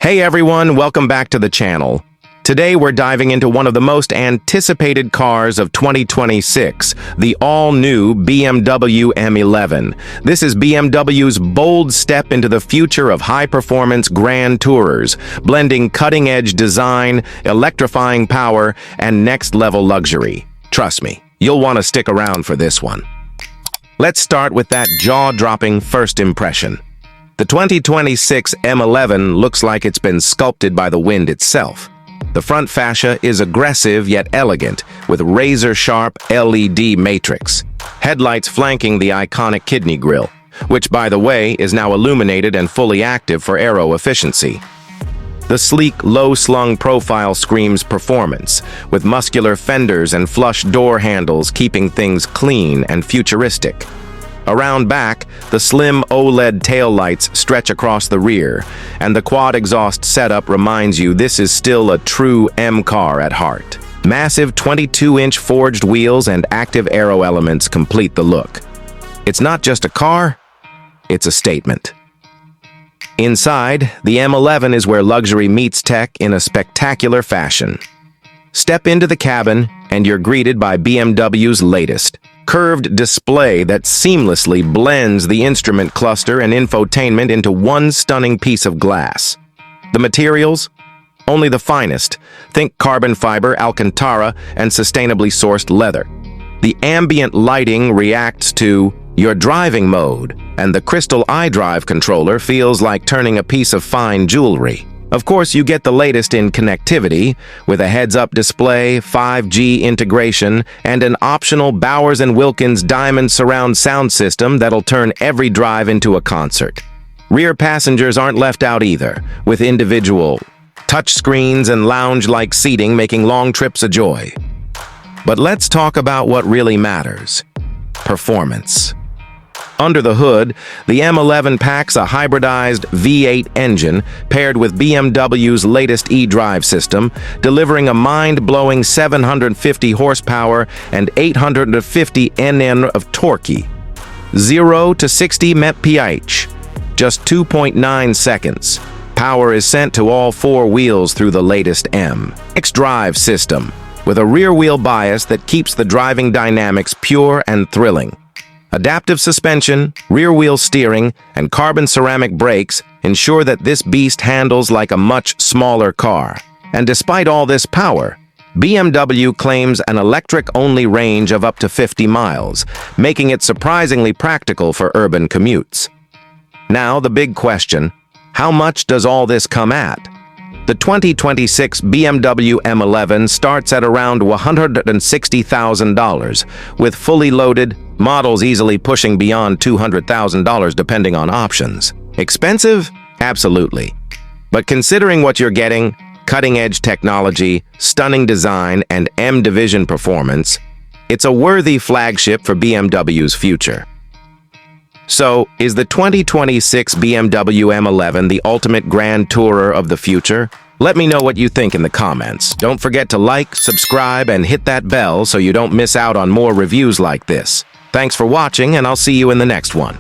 Hey everyone, welcome back to the channel. Today we're diving into one of the most anticipated cars of 2026, the all-new BMW M11. This is BMW's bold step into the future of high-performance grand tourers, blending cutting-edge design, electrifying power, and next-level luxury. Trust me, you'll want to stick around for this one. Let's start with that jaw-dropping first impression. The 2026 M11 looks like it's been sculpted by the wind itself. The front fascia is aggressive yet elegant, with razor-sharp LED matrix. Headlights flanking the iconic kidney grille, which, by the way, is now illuminated and fully active for aero efficiency. The sleek, low-slung profile screams performance, with muscular fenders and flush door handles keeping things clean and futuristic. Around back, the slim OLED taillights stretch across the rear, and the quad exhaust setup reminds you this is still a true M car at heart. Massive 22-inch forged wheels and active aero elements complete the look. It's not just a car, it's a statement. Inside, the M11 is where luxury meets tech in a spectacular fashion. Step into the cabin, and you're greeted by BMW's latest curved display that seamlessly blends the instrument cluster and infotainment into one stunning piece of glass. The materials? Only the finest. Think carbon fiber, Alcantara, and sustainably sourced leather. The ambient lighting reacts to your driving mode, and the crystal iDrive controller feels like turning a piece of fine jewelry. Of course, you get the latest in connectivity, with a heads-up display, 5G integration, and an optional Bowers & Wilkins Diamond surround sound system that'll turn every drive into a concert. Rear passengers aren't left out either, with individual touchscreens and lounge-like seating making long trips a joy. But let's talk about what really matters: performance. Under the hood, the M11 packs a hybridized V8 engine paired with BMW's latest eDrive system, delivering a mind-blowing 750 horsepower and 850 Nm of torque. 0 to 60 mph, just 2.9 seconds. Power is sent to all four wheels through the latest xDrive system, with a rear-wheel bias that keeps the driving dynamics pure and thrilling. Adaptive suspension, rear-wheel steering, and carbon ceramic brakes ensure that this beast handles like a much smaller car. And despite all this power, BMW claims an electric-only range of up to 50 miles, making it surprisingly practical for urban commutes. Now, the big question: how much does all this come at? The 2026 BMW M11 starts at around $160,000, with fully loaded models easily pushing beyond $200,000 depending on options. Expensive? Absolutely. But considering what you're getting, cutting-edge technology, stunning design, and M-Division performance, it's a worthy flagship for BMW's future. So, is the 2026 BMW M11 the ultimate grand tourer of the future? Let me know what you think in the comments. Don't forget to like, subscribe, and hit that bell so you don't miss out on more reviews like this. Thanks for watching, and I'll see you in the next one.